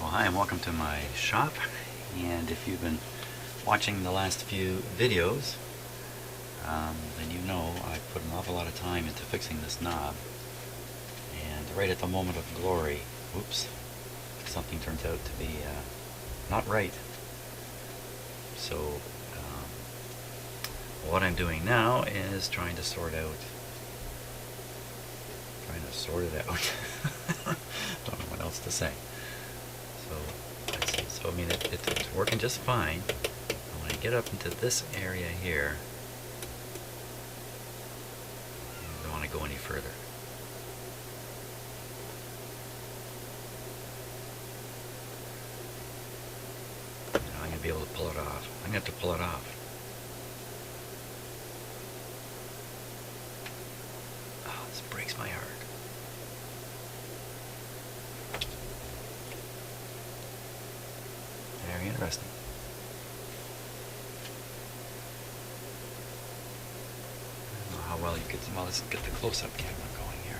Well, hi and welcome to my shop, and if you've been watching the last few videos, then you know I put an awful lot of time into fixing this knob, and right at the moment of glory, oops, something turns out to be not right. So what I'm doing now is trying to sort it out. Don't know what else to say. So I mean, it's working just fine. And when I get up into this area here, I don't want to go any further. Now I'm going to be able to pull it off. I'm going to have to pull it off. Oh, this breaks my heart. Very interesting. I don't know how well you could. Well, let's get the close-up camera going here.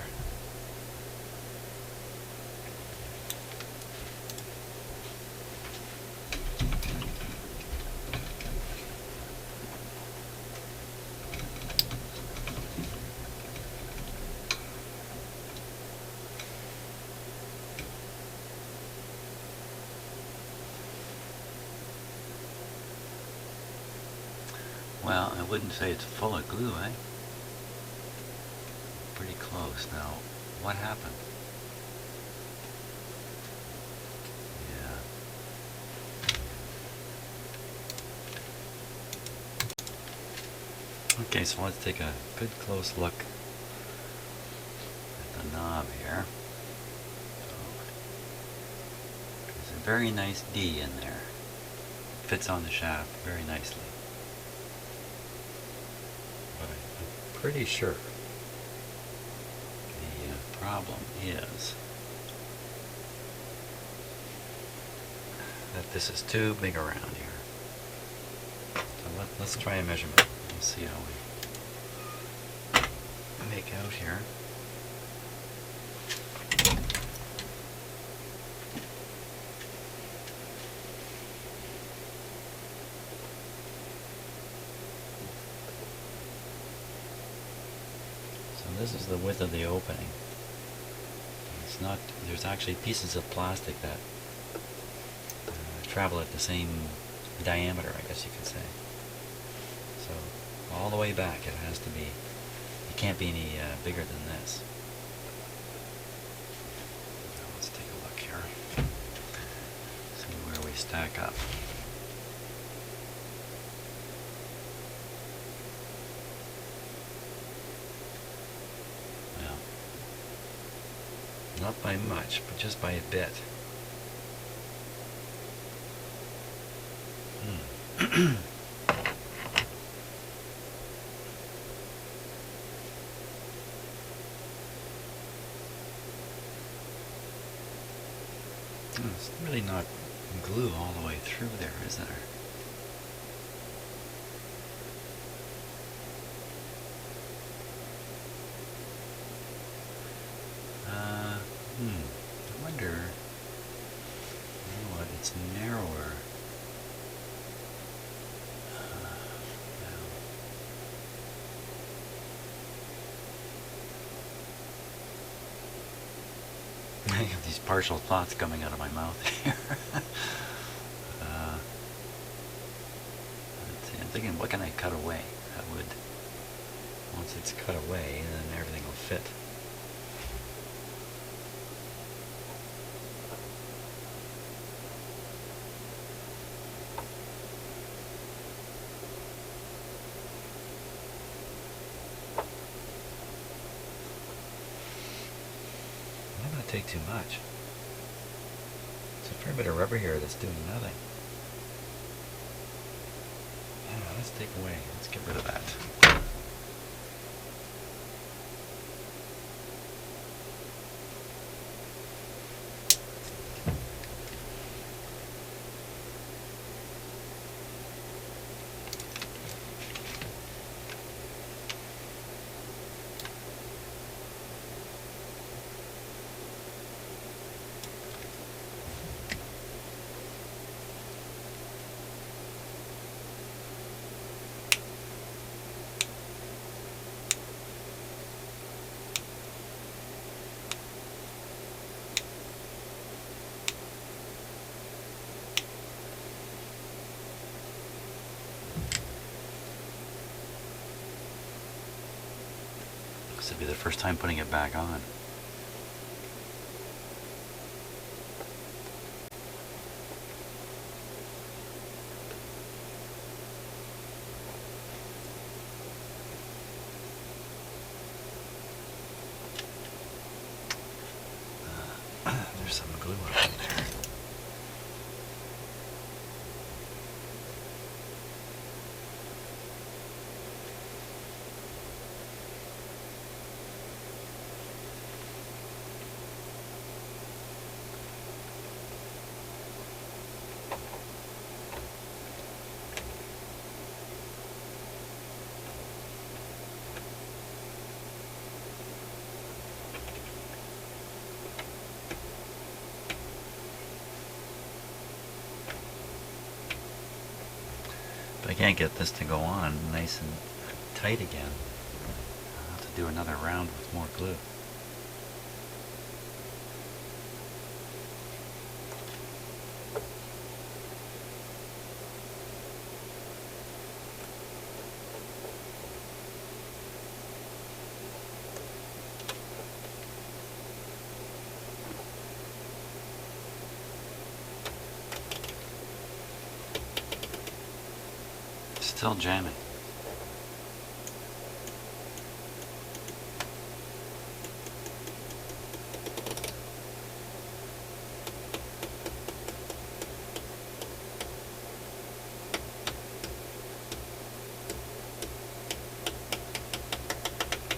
Well, I wouldn't say it's full of glue, eh? Pretty close. Now, what happened? Yeah. Okay, so let's take a good close look at the knob here. There's a very nice D in there. Fits on the shaft very nicely. But I'm pretty sure the problem is that this is too big around here. So let's try a measurement. Let's see how we make out here. This is the width of the opening. It's not. There's actually pieces of plastic that travel at the same diameter, I guess you could say. So all the way back, it has to be. It can't be any bigger than this. Now let's take a look here. See where we stack up. Not by much, but just by a bit. It's really not glue all the way through there, is there? I wonder, you know what, it's narrower. I have these partial thoughts coming out of my mouth here. Let's see, I'm thinking, what can I cut away? That would, once it's cut away, then everything will fit. Take too much. There's a fair bit of rubber here that's doing nothing. Yeah, let's take away. Let's get rid of that. be the first time putting it back on. There's some glue up in there. But I can't get this to go on nice and tight again. I'll have to do another round with more glue. Still jamming.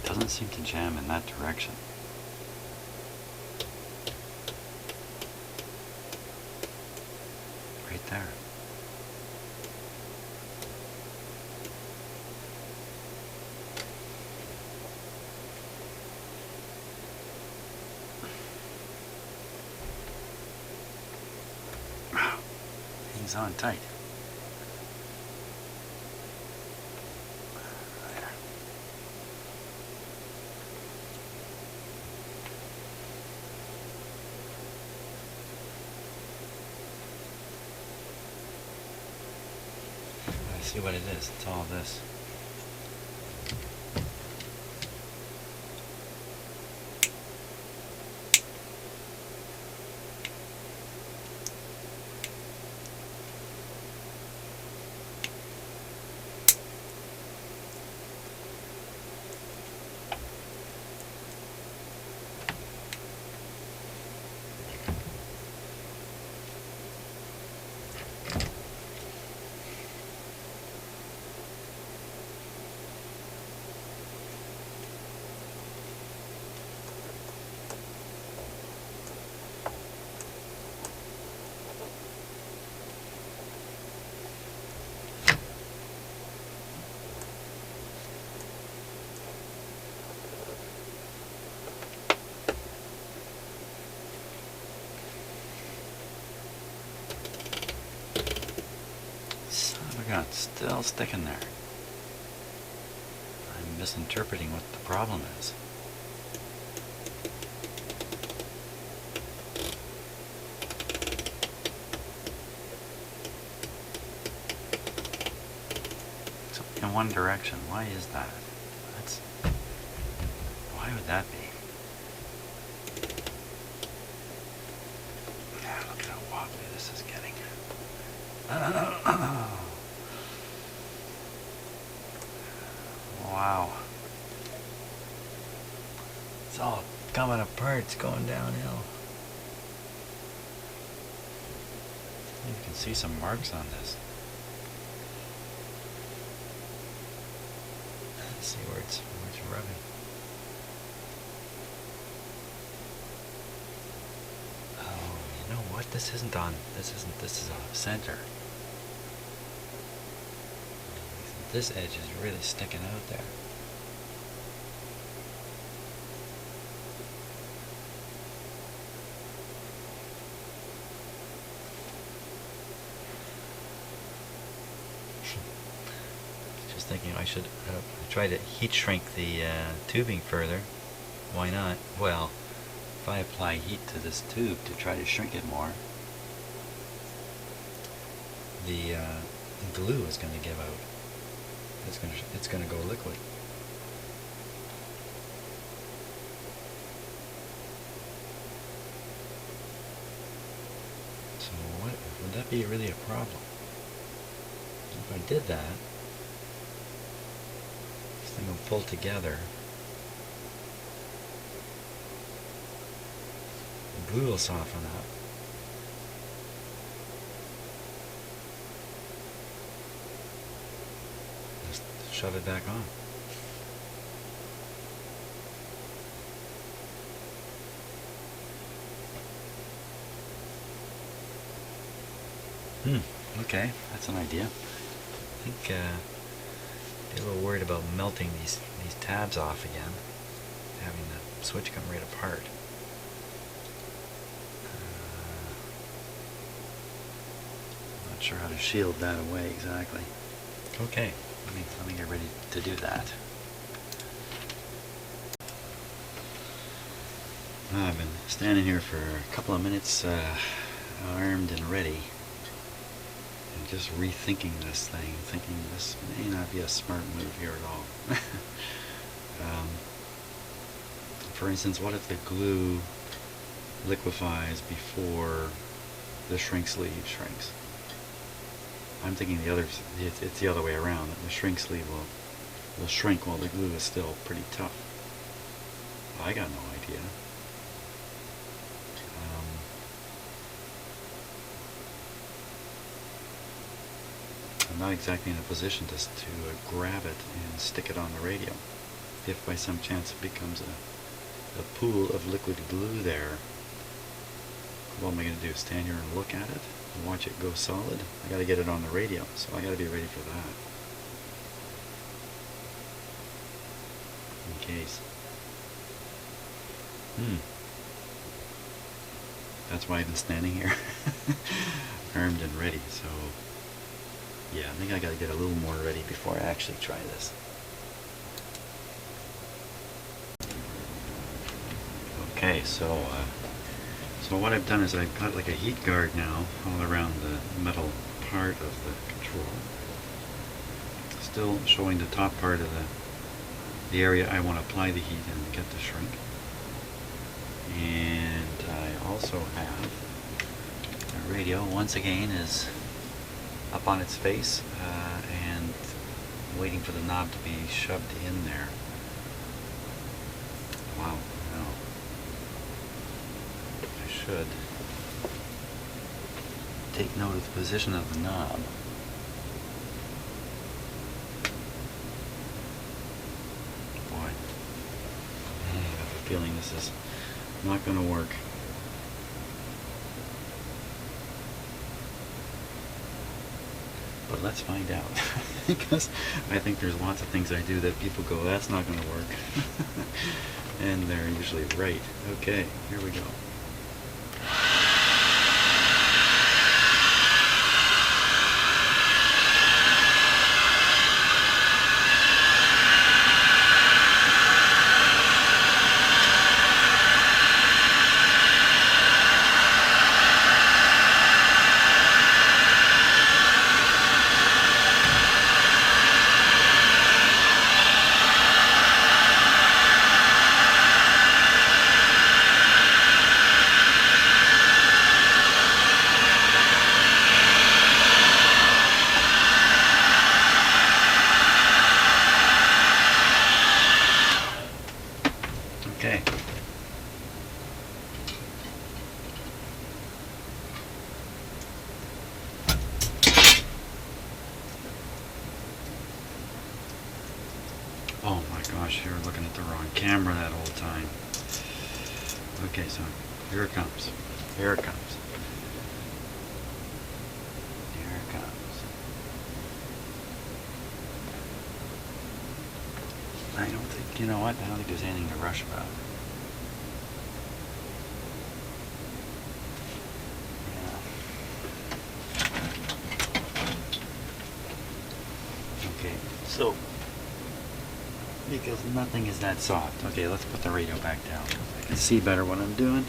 Doesn't seem to jam in that direction. Right there. Hangs on tight. There. I see what it is. It's all this. It's still sticking there. I'm misinterpreting what the problem is. It's only in one direction. Why is that? Why would that be? Look at how wobbly this is getting. Wow. It's all coming apart. It's going downhill. You can see some marks on this. Let's see where it's rubbing. Oh, you know what? This isn't on. This is off center. This edge is really sticking out there. Just thinking I should try to heat shrink the tubing further. Why not? Well, if I apply heat to this tube to try to shrink it more, the glue is going to give out. It's going to go liquid. So what would that be really a problem? If I did that, this thing will pull together. The glue will soften up. Just shove it back on. Okay, that's an idea. I think be a little worried about melting these tabs off again, having the switch come right apart. Not sure how to shield that away exactly. Okay, let me get ready to do that. I've been standing here for a couple of minutes, armed and ready. And just rethinking this thing, thinking this may not be a smart move here at all. For instance, what if the glue liquefies before the shrink sleeve shrinks? I'm thinking it's the other way around, that the shrink sleeve will shrink while the glue is still pretty tough. I got no idea. I'm not exactly in a position to grab it and stick it on the radio. If by some chance it becomes a pool of liquid glue there, what am I going to do? Stand here and look at it and watch it go solid? I got to get it on the radio, so I got to be ready for that. In case. That's why I've been standing here, armed and ready. So. Yeah, I think I gotta get a little more ready before I actually try this. Okay, so what I've done is I've got like a heat guard now all around the metal part of the control. Still showing the top part of the area I want to apply the heat and get to shrink. And I also have the radio, once again, is up on its face and waiting for the knob to be shoved in there. Wow, no. I should take note of the position of the knob. Boy, I have a feeling this is not going to work. But let's find out, because I think there's lots of things I do that people go, that's not going to work. And they're usually right. Okay, here we go. Okay. Oh my gosh, you're looking at the wrong camera that whole time. Okay, so here it comes. Here it comes. Here it comes. I don't think, you know what, I don't think there's anything to rush about. Yeah. Okay, so, because nothing is that soft. Okay, let's put the radio back down. I can see better what I'm doing.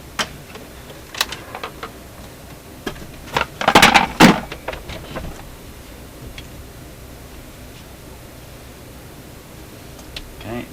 Okay.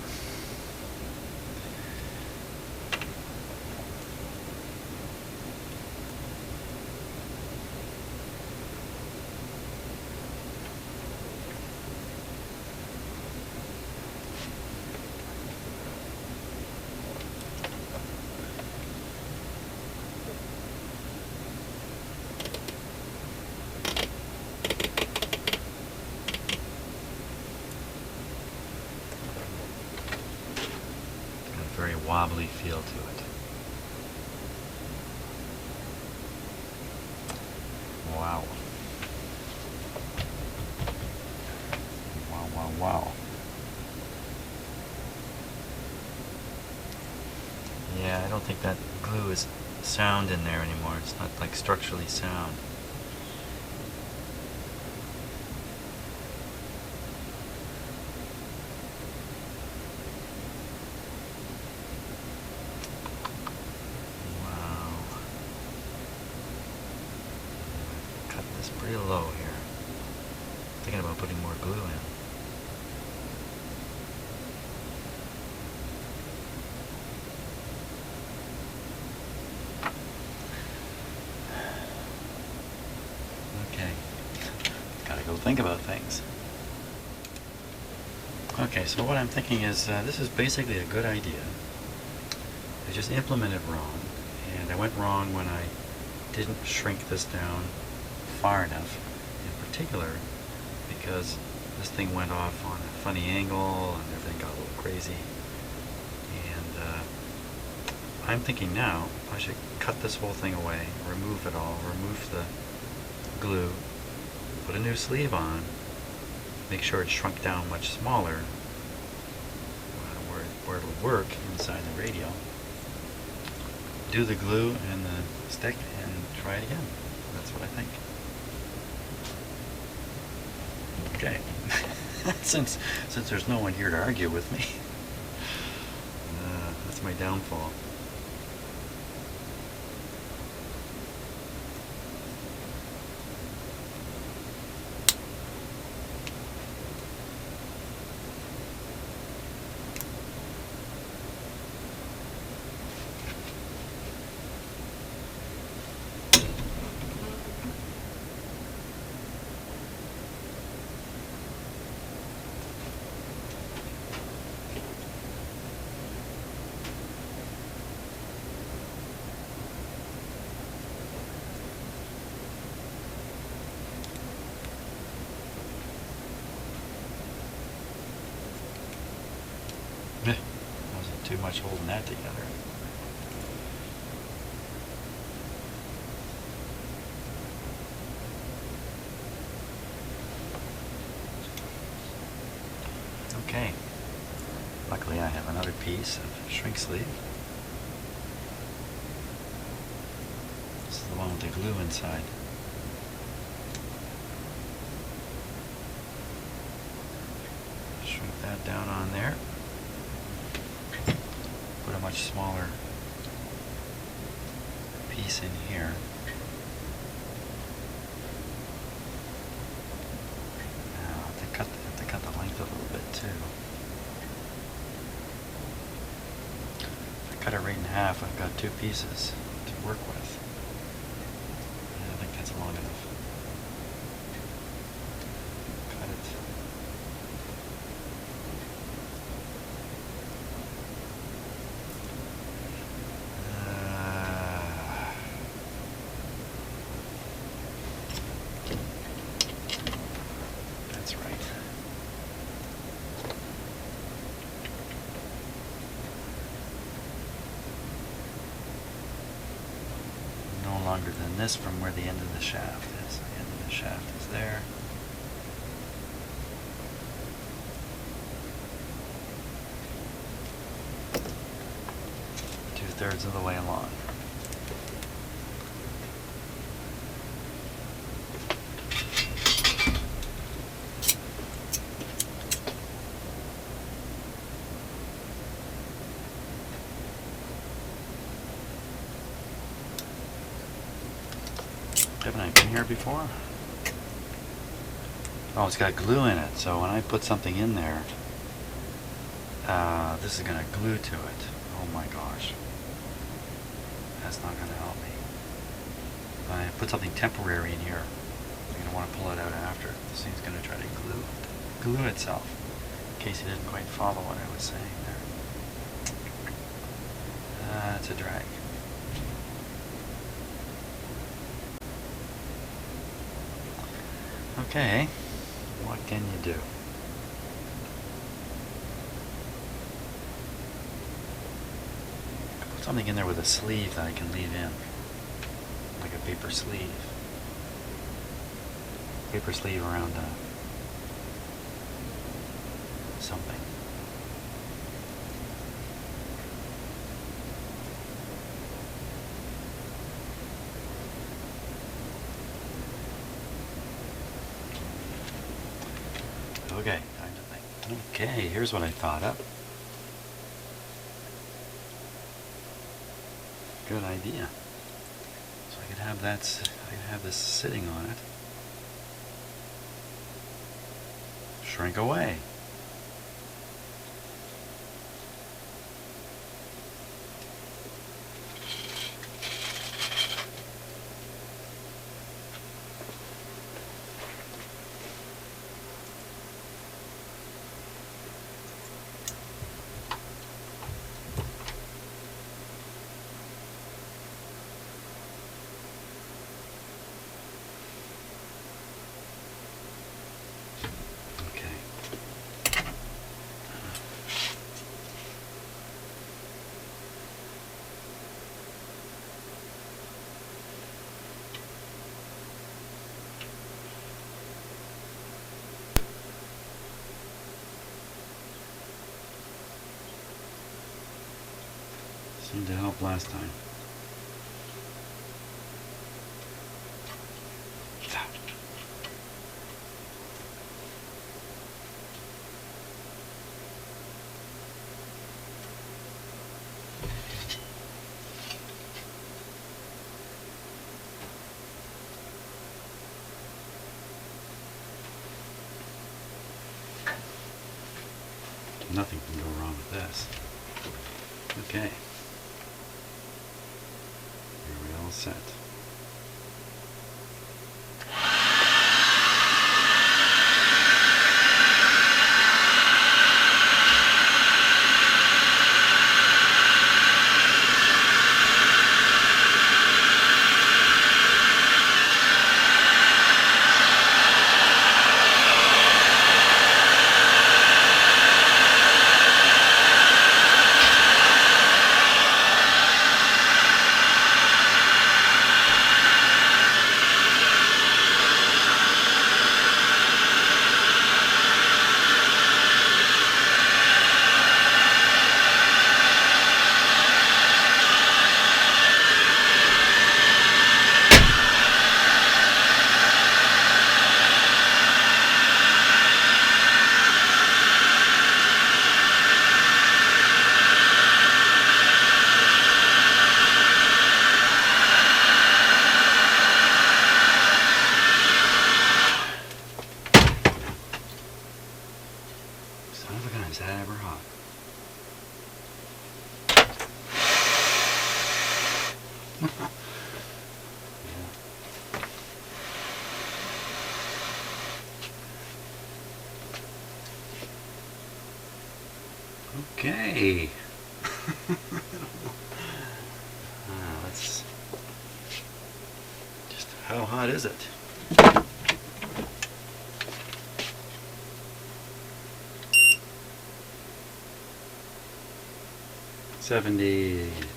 wobbly feel to it. Wow. Wow, wow, wow. Yeah, I don't think that glue is sound in there anymore. It's not like structurally sound. Wow. Cut this pretty low here. Thinking about putting more glue in. Gotta go think about things. Okay, so what I'm thinking is this is basically a good idea. I just implemented wrong, and I went wrong when I didn't shrink this down far enough, in particular because this thing went off on a funny angle and everything got a little crazy. And I'm thinking now I should cut this whole thing away, remove it all, remove the glue, put a new sleeve on, make sure it's shrunk down much smaller where it'll work inside the radio. Do the glue and the stick and try it again. That's what I think. Okay. since there's no one here to argue with me, that's my downfall. Wasn't too much holding that together. Okay. Luckily I have another piece of shrink sleeve. This is the one with the glue inside. Shrink that down on there. Put a much smaller piece in here. Now I have to cut the length a little bit too. If I cut it right in half, I've got two pieces to work with. And I think that's long enough. Cut it. Longer than this from where the end of the shaft is. The end of the shaft is there. Two-thirds of the way along. Haven't I been here before? Oh, it's got glue in it, so when I put something in there, this is going to glue to it. Oh my gosh. That's not going to help me. If I put something temporary in here, I'm going to want to pull it out after. This thing's going to try to glue itself, in case you didn't quite follow what I was saying there. It's a drag. Okay, what can you do? something in there with a sleeve that I can leave in, like a paper sleeve. Paper sleeve around something. Okay, time to think. Okay, here's what I thought up. Good idea. So I could have that. I could have this sitting on it. Shrink away. Seemed to help last time. Nothing can go wrong with this. Okay. Here we all set. Is that ever hot? Okay. Let's just, how hot is it?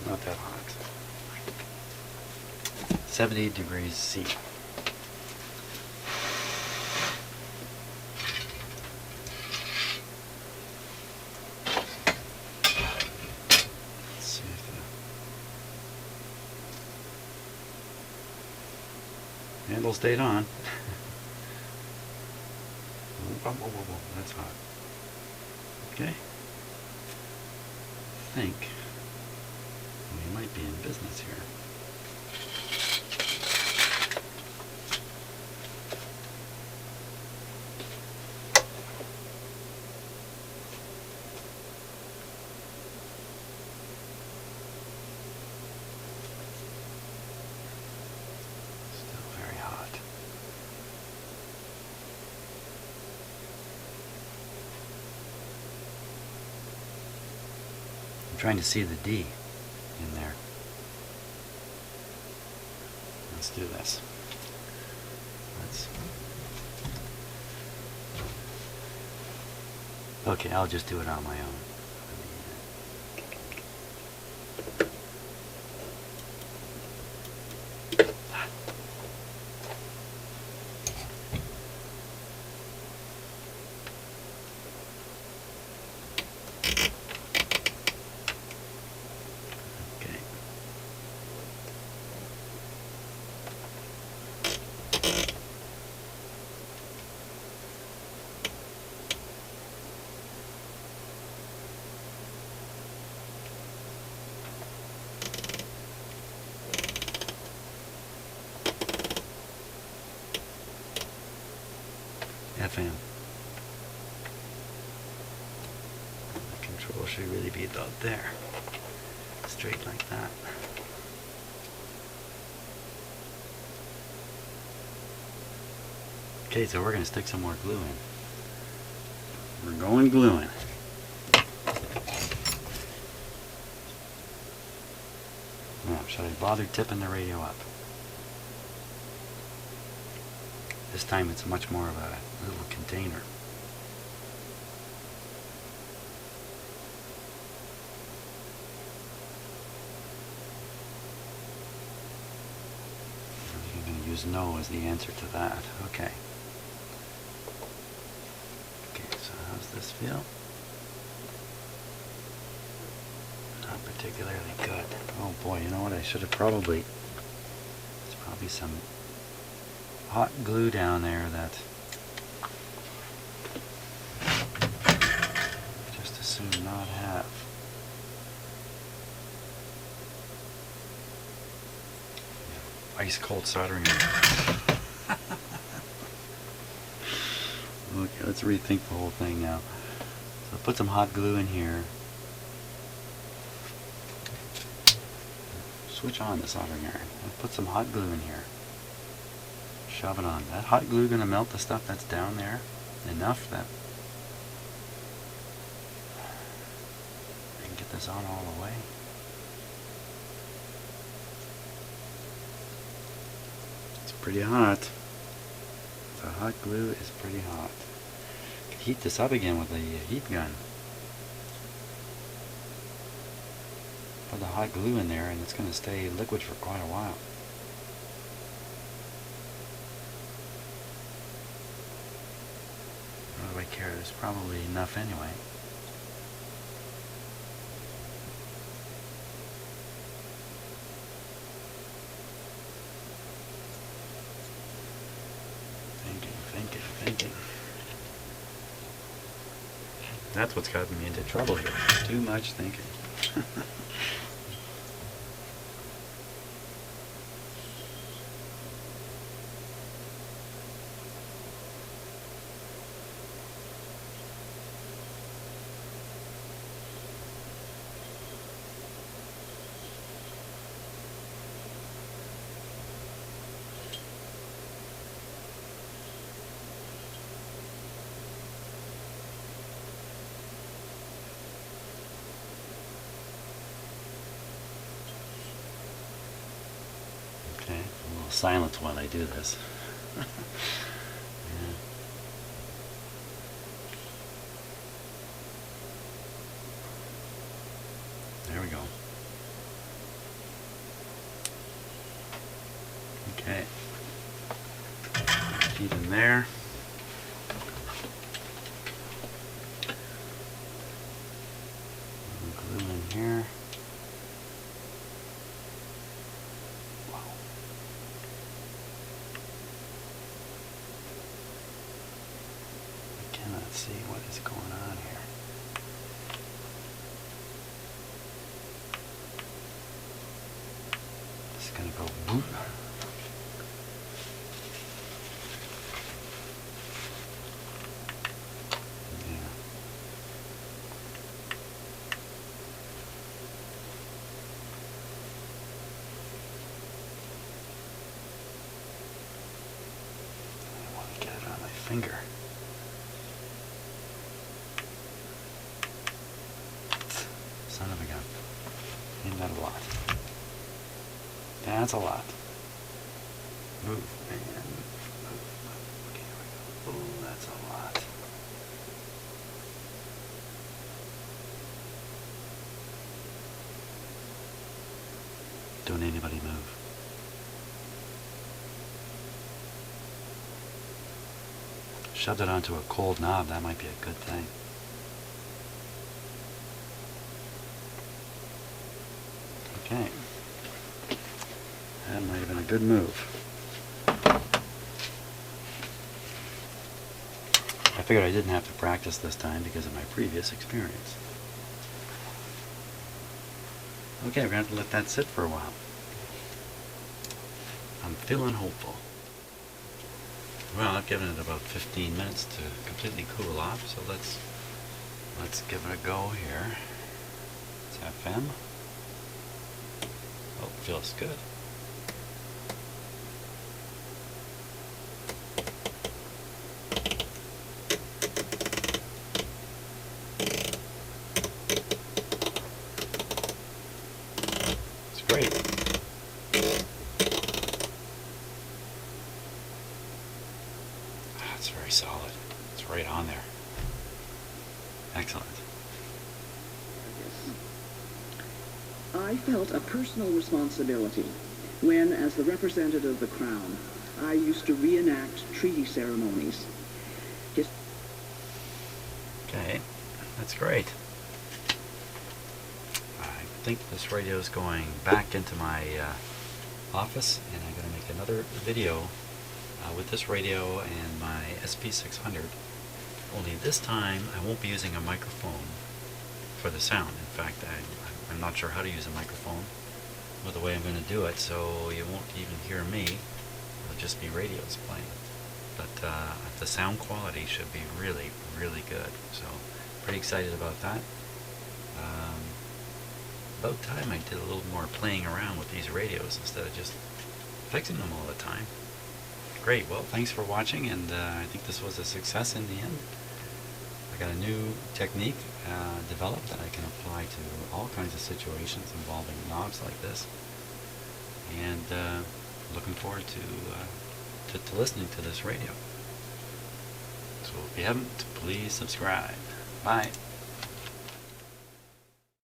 Not that hot. 70 degrees C. Let's see if the handle stayed on. Whoa, that's hot. Okay. I think we might be in business here. Still very hot. I'm trying to see the D in there. Let's do this. Okay, I'll just do it on my own. FM. The control should really be about there. Straight like that. Okay, so we're going to stick some more glue in. We're going gluing. Now, should I bother tipping the radio up? This time it's much more of a little container. I'm going to use no as the answer to that. Okay. Okay, so how's this feel? Not particularly good. Oh boy, you know what? I should have probably... There's probably some hot glue down there that just as soon not have. Ice cold soldering. Okay, let's rethink the whole thing now. So put some hot glue in here. Switch on the soldering iron. Put some hot glue in here. Shove it on. That hot glue going to melt the stuff that's down there enough that I can get this on all the way. It's pretty hot. The hot glue is pretty hot. I could heat this up again with a heat gun. Put the hot glue in there and it's going to stay liquid for quite a while. What do I care? There's probably enough anyway. Thinking. That's what's gotten me into trouble here. Too much thinking. Okay, a little silence while I do this. Yeah. There we go. Okay. Heat in there. Glue in here. Let's see what is going on here. It's going to go boop. Yeah. I want to get it on my finger. Son of a gun. Ain't that a lot? That's a lot. Move, man. Move. Okay, here we go. Oh, that's a lot. Don't anybody move. Shoved it onto a cold knob. That might be a good thing. Okay, that might have been a good move. I figured I didn't have to practice this time because of my previous experience. Okay, we're going to have to let that sit for a while. I'm feeling hopeful. Well, I've given it about 15 minutes to completely cool off, so let's give it a go here. It's FM. Oh, feels good. It's great. It's very solid. It's right on there. Excellent. I felt a personal responsibility when, as the representative of the Crown, I used to reenact treaty ceremonies. Okay, that's great. I think this radio is going back into my office, and I'm going to make another video with this radio and my SP600. Only this time I won't be using a microphone for the sound. In fact, I'm not sure how to use a microphone with the way I'm going to do it, so you won't even hear me. It'll just be radios playing. But the sound quality should be really, really good. So pretty excited about that. About time I did a little more playing around with these radios instead of just fixing them all the time. Great. Well, thanks for watching, and I think this was a success in the end. I got a new technique developed that I can apply to all kinds of situations involving knobs like this, and looking forward to listening to this radio. So if you haven't, please subscribe. Bye.